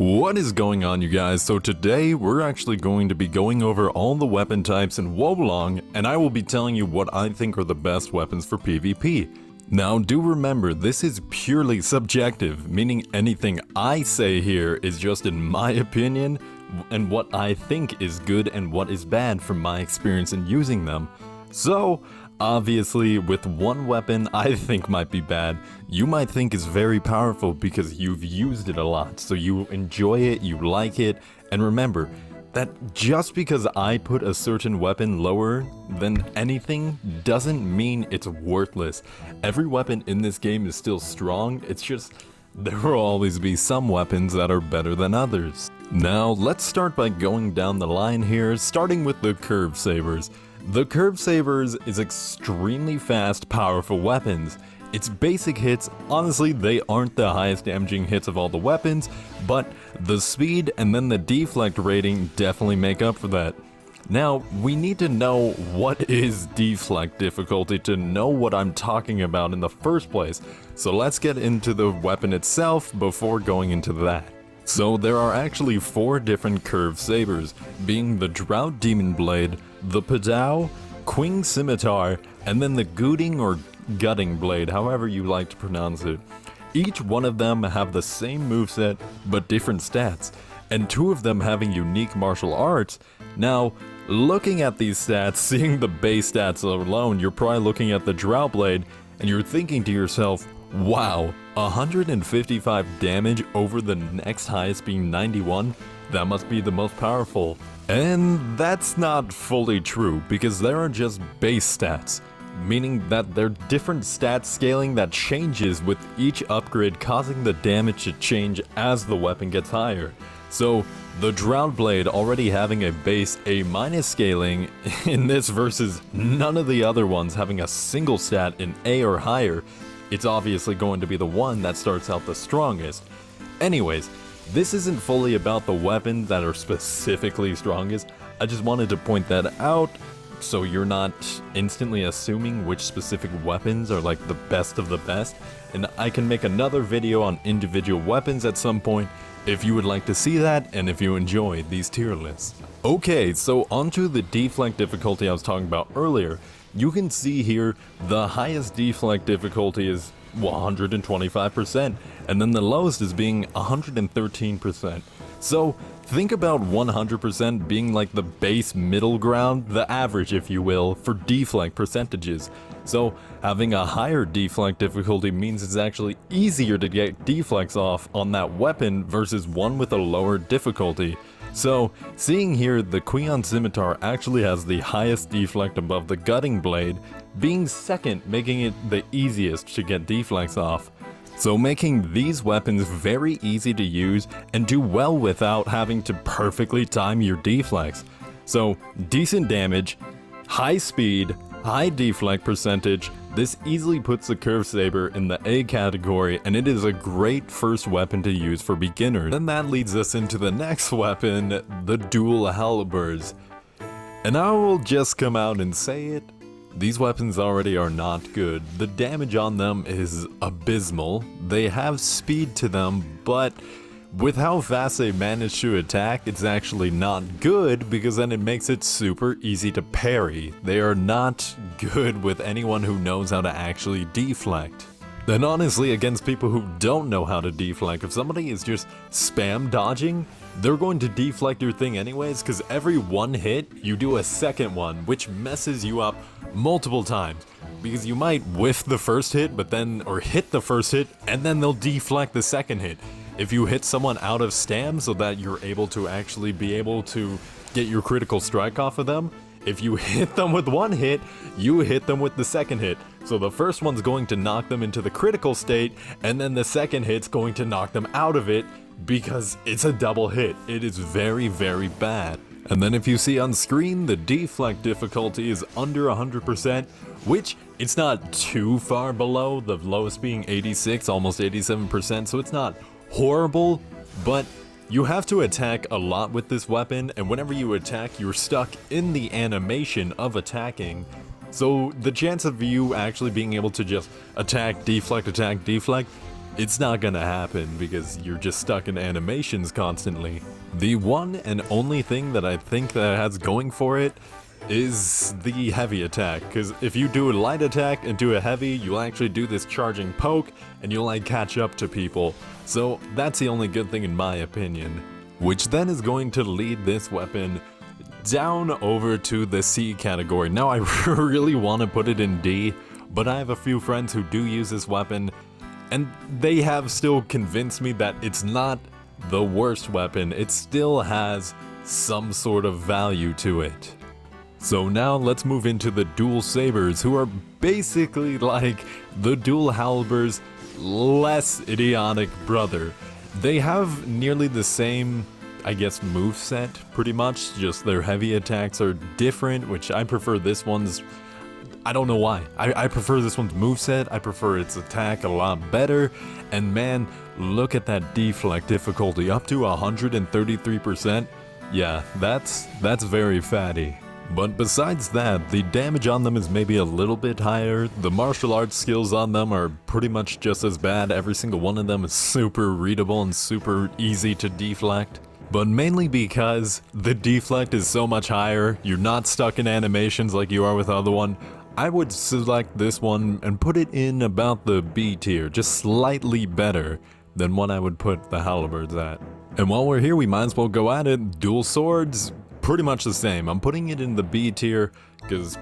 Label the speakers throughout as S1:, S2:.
S1: What is going on, you guys? So today we're actually going to be going over all the weapon types in Wolong, and I will be telling you what I think are the best weapons for PvP. Now do remember, this is purely subjective, meaning anything I say here is just in my opinion and what I think is good and what is bad from my experience in using them. So obviously, with one weapon I think might be bad, you might think is very powerful because you've used it a lot, so you enjoy it, you like it, and remember that just because I put a certain weapon lower than anything doesn't mean it's worthless. Every weapon in this game is still strong, it's just there will always be some weapons that are better than others. Now let's start by going down the line here, starting with the curved sabers. The curved sabers is extremely fast, powerful weapons. Its basic hits, honestly, they aren't the highest damaging hits of all the weapons, but the speed and then the deflect rating definitely make up for that. Now, we need to know what is deflect difficulty to know what I'm talking about in the first place, so let's get into the weapon itself before going into that. So there are actually 4 different curved sabers, being the Drought Demon Blade, the Padao, Quing Scimitar, and then the Gooting or Gutting Blade, however you like to pronounce it. Each one of them have the same moveset, but different stats, and 2 of them having unique martial arts. Now, looking at these stats, seeing the base stats alone, you're probably looking at the Drought Blade, and you're thinking to yourself, wow, 155 damage over the next highest being 91? That must be the most powerful. And that's not fully true, because there are just base stats, meaning that they're different stat scaling that changes with each upgrade, causing the damage to change as the weapon gets higher. So the Drought Blade already having a base A- scaling in this versus none of the other ones having a single stat in A or higher, it's obviously going to be the one that starts out the strongest. Anyways, this isn't fully about the weapons that are specifically strongest, I just wanted to point that out so you're not instantly assuming which specific weapons are like the best of the best, and I can make another video on individual weapons at some point if you would like to see that and if you enjoy these tier lists. Okay, so onto the deflect difficulty I was talking about earlier. You can see here the highest deflect difficulty is 125%, and then the lowest is being 113%. So think about 100% being like the base middle ground, the average if you will, for deflect percentages. So having a higher deflect difficulty means it's actually easier to get deflects off on that weapon versus one with a lower difficulty. So, seeing here, the Quing Scimitar actually has the highest deflect above the Gutting Blade, being second, making it the easiest to get deflects off. So making these weapons very easy to use and do well without having to perfectly time your deflects. So, decent damage, high speed, high deflect percentage, this easily puts the curved saber in the A category, and it is a great first weapon to use for beginners. Then that leads us into the next weapon, the dual halberds. And I will just come out and say it, these weapons already are not good. The damage on them is abysmal, they have speed to them, but with how fast they manage to attack, it's actually not good because then it makes it super easy to parry. They are not good with anyone who knows how to actually deflect. Then honestly, against people who don't know how to deflect, if somebody is just spam dodging, they're going to deflect your thing anyways, because every one hit, you do a second one, which messes you up multiple times. Because you might whiff the first hit, or hit the first hit, and then they'll deflect the second hit. If you hit someone out of stam so that you're able to actually be able to get your critical strike off of them, if you hit them with one hit, you hit them with the second hit. So the first one's going to knock them into the critical state, and then the second hit's going to knock them out of it because it's a double hit. It is very, very bad. And then if you see on screen, the deflect difficulty is under 100%, which it's not too far below, the lowest being 86, almost 87%, so it's not horrible, but you have to attack a lot with this weapon, and whenever you attack, you're stuck in the animation of attacking. So the chance of you actually being able to just attack, deflect, it's not gonna happen because you're just stuck in animations constantly. The one and only thing that I think that it has going for it is the heavy attack, because if you do a light attack and do a heavy, you'll actually do this charging poke and you'll like catch up to people. So that's the only good thing in my opinion, which then is going to lead this weapon down over to the C category. Now I really want to put it in D, but I have a few friends who do use this weapon and they have still convinced me that it's not the worst weapon. It still has some sort of value to it. So now let's move into the dual Sabres, who are basically like the dual Halberds, less idiotic brother. They have nearly the same, I guess, moveset pretty much, just their heavy attacks are different, which I prefer this one's. I don't know why. I prefer this one's moveset, I prefer its attack a lot better, and man, look at that deflect difficulty, up to 133%. Yeah, that's very fatty. But besides that, the damage on them is maybe a little bit higher, the martial arts skills on them are pretty much just as bad, every single one of them is super readable and super easy to deflect. But mainly because the deflect is so much higher, you're not stuck in animations like you are with the other one. I would select this one and put it in about the B tier, just slightly better than what I would put the Halberds at. And while we're here, we might as well go at it. Dual swords, pretty much the same. I'm putting it in the B tier because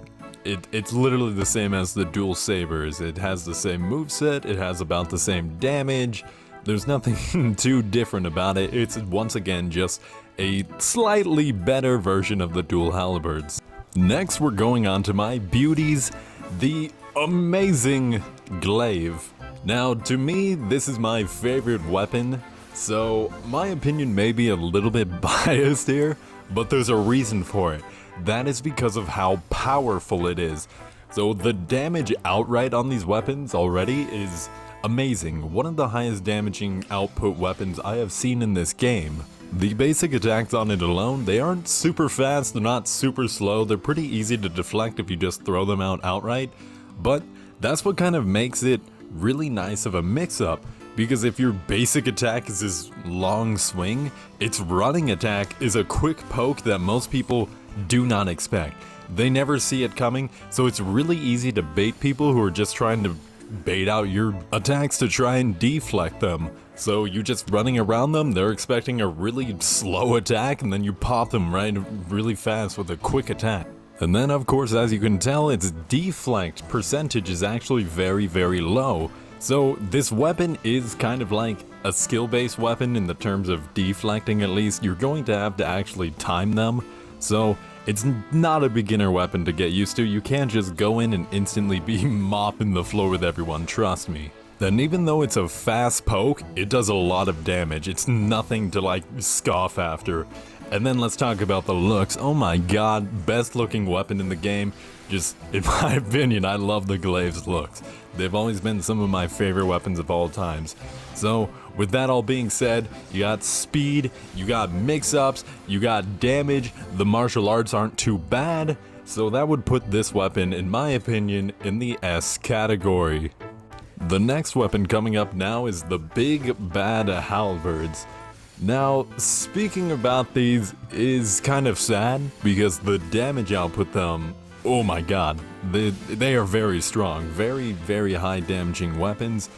S1: it's literally the same as the dual Sabres. It has the same moveset, it has about the same damage. There's nothing too different about it. It's once again just a slightly better version of the dual Halberds. Next, we're going on to my beauties, the amazing Glaive. Now, to me, this is my favorite weapon, so my opinion may be a little bit biased here, but there's a reason for it. That is because of how powerful it is. So the damage outright on these weapons already is amazing. One of the highest damaging output weapons I have seen in this game. The basic attacks on it alone, they aren't super fast, they're not super slow, they're pretty easy to deflect if you just throw them out outright, but that's what kind of makes it really nice of a mix-up, because if your basic attack is this long swing, its running attack is a quick poke that most people do not expect. They never see it coming, so it's really easy to bait people who are just trying to bait out your attacks to try and deflect them. So you just running around them, they're expecting a really slow attack, and then you pop them right really fast with a quick attack. And then of course, as you can tell, its deflect percentage is actually very, very low. So this weapon is kind of like a skill-based weapon in the terms of deflecting at least. You're going to have to actually time them. So it's not a beginner weapon to get used to. You can't just go in and instantly be mopping the floor with everyone, trust me. Then even though it's a fast poke, it does a lot of damage. It's nothing to like scoff after. And then let's talk about the looks. Oh my god, best looking weapon in the game. Just, in my opinion, I love the Glaive's looks. They've always been some of my favorite weapons of all times. So, with that all being said, you got speed, you got mix-ups, you got damage, the martial arts aren't too bad, so that would put this weapon, in my opinion, in the S category. The next weapon coming up now is the big bad Halberds. Now, speaking about these is kind of sad, because the damage output them, oh my god, they are very strong, very, very high damaging weapons,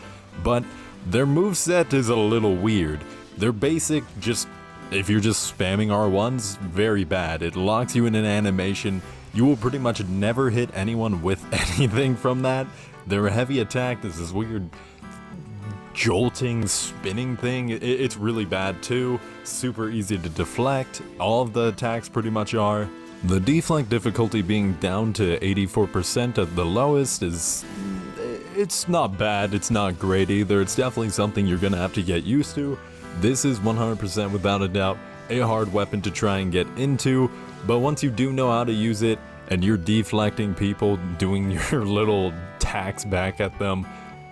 S1: but their moveset is a little weird. They're basic, just, if you're just spamming R1s, very bad. It locks you in an animation, you will pretty much never hit anyone with anything from that. Their heavy attack is this weird jolting, spinning thing. It's really bad too, super easy to deflect, all of the attacks pretty much are. The deflect difficulty being down to 84% at the lowest is, it's not bad, it's not great either, it's definitely something you're gonna have to get used to. This is 100% without a doubt a hard weapon to try and get into, but once you do know how to use it and you're deflecting people, doing your little attacks back at them,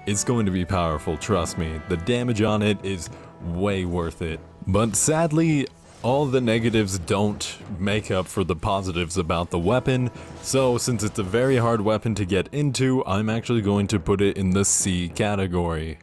S1: it's going to be powerful, trust me. The damage on it is way worth it. But sadly, all the negatives don't make up for the positives about the weapon, so since it's a very hard weapon to get into, I'm actually going to put it in the C category.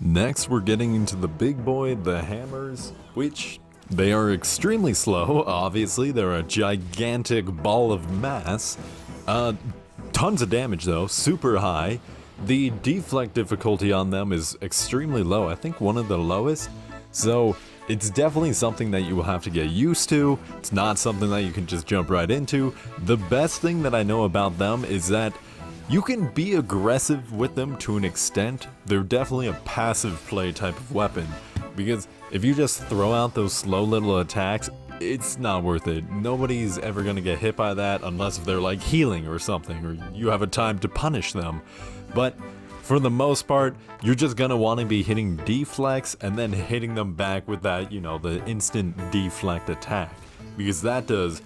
S1: Next, we're getting into the big boy, the hammers, which they are extremely slow. Obviously, they're a gigantic ball of mass. Tons of damage though, super high. The deflect difficulty on them is extremely low, I think one of the lowest. So it's definitely something that you will have to get used to. It's not something that you can just jump right into. The best thing that I know about them is that you can be aggressive with them to an extent. They're definitely a passive play type of weapon, because if you just throw out those slow little attacks, it's not worth it. Nobody's ever gonna get hit by that unless if they're like healing or something, or you have a time to punish them. But for the most part, you're just gonna want to be hitting deflects and then hitting them back with that, you know, the instant deflect attack, because that does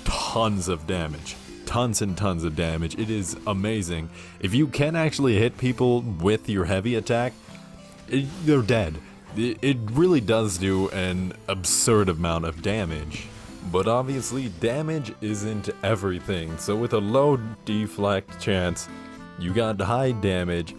S1: tons of damage. Tons and tons of damage. It is amazing. If you can actually hit people with your heavy attack, they're dead. It really does do an absurd amount of damage. But obviously, damage isn't everything. So with a low deflect chance, you got high damage.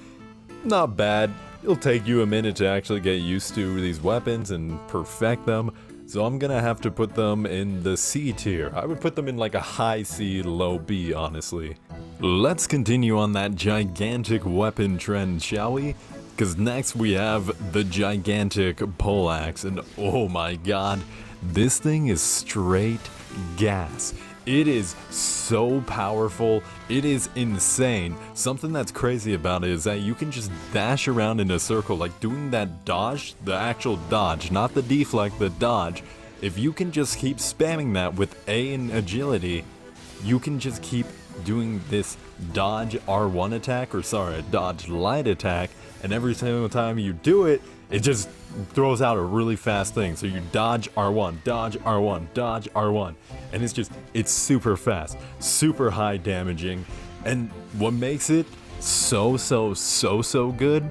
S1: Not bad. It'll take you a minute to actually get used to these weapons and perfect them. So I'm gonna have to put them in the C tier. I would put them in like a high C, low B, honestly. Let's continue on that gigantic weapon trend, shall we? Because next we have the gigantic Poleaxe, and oh my god, this thing is straight gas. It is so powerful, it is insane. Something that's crazy about it is that you can just dash around in a circle, like doing that dodge, the actual dodge, not the deflect, the dodge. If you can just keep spamming that with A in agility, you can just keep doing this dodge R1 attack, or sorry, a dodge light attack, and every single time you do it, it just throws out a really fast thing. So you dodge R1, dodge R1, dodge R1, and it's super fast, super high damaging. And what makes it so good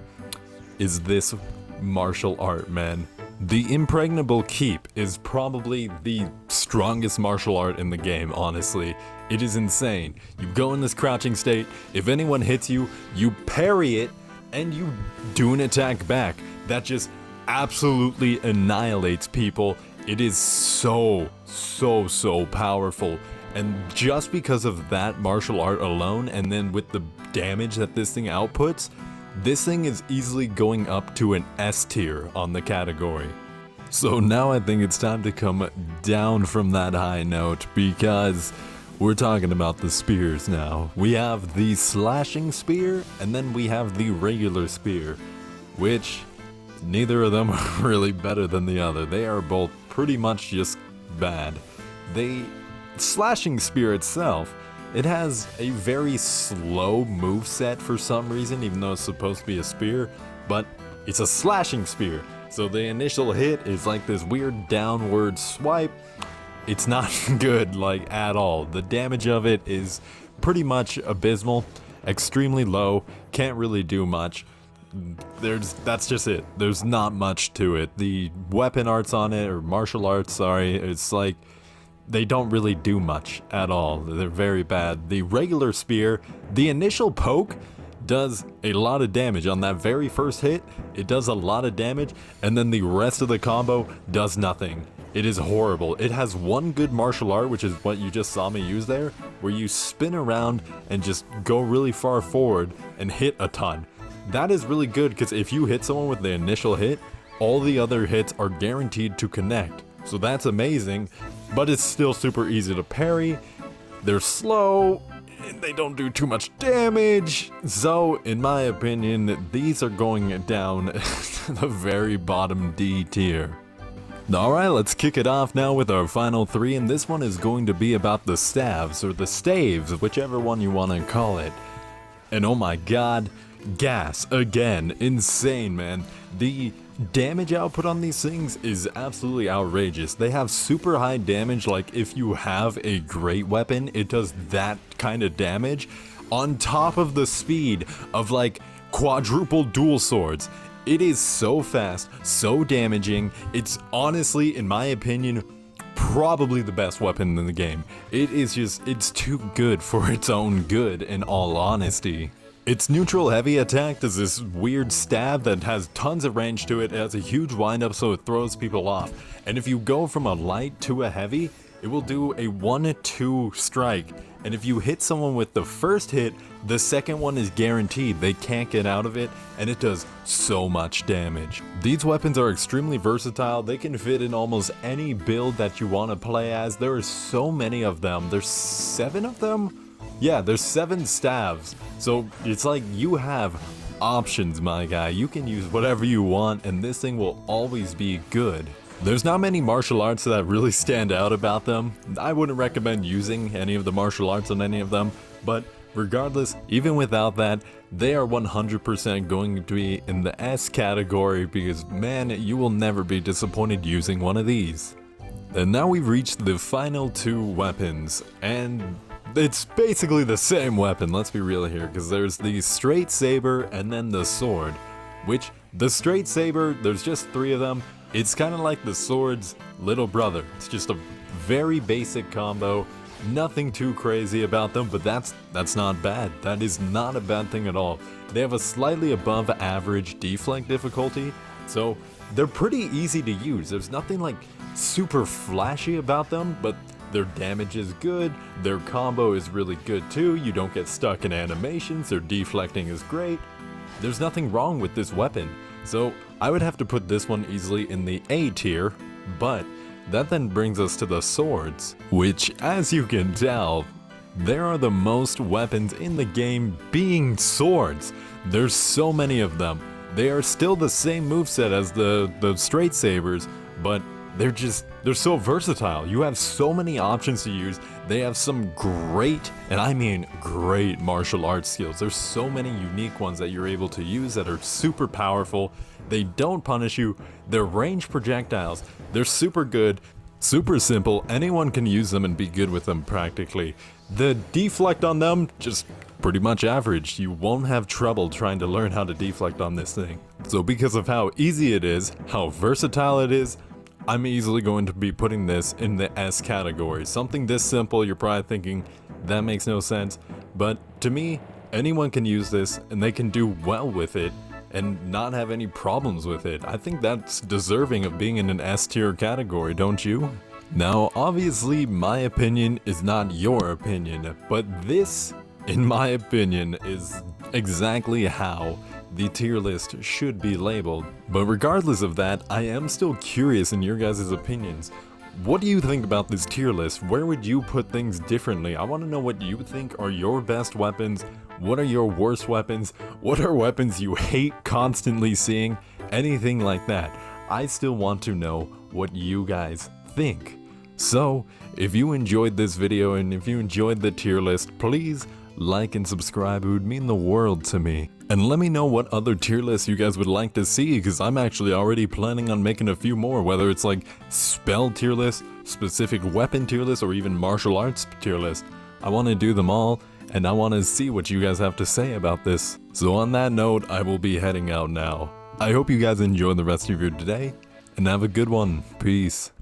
S1: is this martial art, man. The Impregnable Keep is probably the strongest martial art in the game, honestly. It is insane. You go in this crouching state, if anyone hits you, you parry it, and you do an attack back. That just absolutely annihilates people. It is so powerful. And just because of that martial art alone, and then with the damage that this thing outputs, this thing is easily going up to an S tier on the category. So now I think it's time to come down from that high note, because we're talking about the spears now. We have the slashing spear, and then we have the regular spear, which neither of them are really better than the other. They are both pretty much just bad. The slashing spear itself, it has a very slow moveset for some reason, even though it's supposed to be a spear, but it's a slashing spear. So the initial hit is like this weird downward swipe. It's not good, like, at all. The damage of it is pretty much abysmal, extremely low, can't really do much. That's just it. There's not much to it. The weapon arts on it, or martial arts, sorry, it's like, they don't really do much at all. They're very bad. The regular spear, the initial poke does a lot of damage. On that very first hit, it does a lot of damage, and then the rest of the combo does nothing. It is horrible. It has one good martial art, which is what you just saw me use there, where you spin around and just go really far forward and hit a ton. That is really good, because if you hit someone with the initial hit, all the other hits are guaranteed to connect. So that's amazing, but it's still super easy to parry. They're slow, and they don't do too much damage. So, in my opinion, these are going down to the very bottom D tier. Alright, let's kick it off now with our final three, and this one is going to be about the Staves, or the Staves, whichever one you want to call it. And oh my god, gas again. Insane, man. The damage output on these things is absolutely outrageous. They have super high damage, like if you have a great weapon, it does that kind of damage on top of the speed of like quadruple dual swords. It is so fast, so damaging. It's honestly, in my opinion, probably the best weapon in the game. It is just, it's too good for its own good, in all honesty. Its neutral heavy attack does this weird stab that has tons of range to it. It has a huge windup, so it throws people off. And if you go from a light to a heavy, it will do a 1-2 strike. And if you hit someone with the first hit, the second one is guaranteed. They can't get out of it, and it does so much damage. These weapons are extremely versatile. They can fit in almost any build that you want to play as. There are so many of them. There's 7 of them? Yeah, there's 7 staves. So it's like you have options, my guy. You can use whatever you want, and this thing will always be good. There's not many martial arts that really stand out about them. I wouldn't recommend using any of the martial arts on any of them, but regardless, even without that, they are 100% going to be in the S category because, man, you will never be disappointed using one of these. And now we've reached the final 2 weapons, and it's basically the same weapon, let's be real here, because there's the straight saber and then the sword, which the straight saber, there's just 3 of them. It's kind of like the sword's little brother. It's just a very basic combo, nothing too crazy about them, but that's not bad. That is not a bad thing at all. They have a slightly above average deflect difficulty, so they're pretty easy to use. There's nothing like super flashy about them, but their damage is good, their combo is really good too, you don't get stuck in animations, their deflecting is great. There's nothing wrong with this weapon. So I would have to put this one easily in the A tier, but that then brings us to the swords, which, as you can tell, there are the most weapons in the game being swords. There's so many of them. They are still the same moveset as the straight sabers, but they're so versatile. You have so many options to use. They have some great, and I mean great, martial arts skills. There's so many unique ones that you're able to use that are super powerful. They don't punish you. They're ranged projectiles. They're super good, super simple. Anyone can use them and be good with them practically. The deflect on them, just pretty much average. You won't have trouble trying to learn how to deflect on this thing. So because of how easy it is, how versatile it is, I'm easily going to be putting this in the S category. Something this simple, you're probably thinking, that makes no sense. But to me, anyone can use this and they can do well with it and not have any problems with it. I think that's deserving of being in an S tier category, don't you? Now, obviously, my opinion is not your opinion, but this, in my opinion, is exactly how the tier list should be labeled. But regardless of that, I am still curious in your guys' opinions. What do you think about this tier list? Where would you put things differently? I want to know what you think are your best weapons. What are your worst weapons? What are weapons you hate constantly seeing? Anything like that. I still want to know what you guys think. So, if you enjoyed this video and if you enjoyed the tier list, please like and subscribe. It would mean the world to me. And let me know what other tier lists you guys would like to see, because I'm actually already planning on making a few more, whether it's like spell tier list, specific weapon tier list, or even martial arts tier list. I want to do them all, and I want to see what you guys have to say about this. So on that note, I will be heading out now. I hope you guys enjoy the rest of your day, and have a good one. Peace.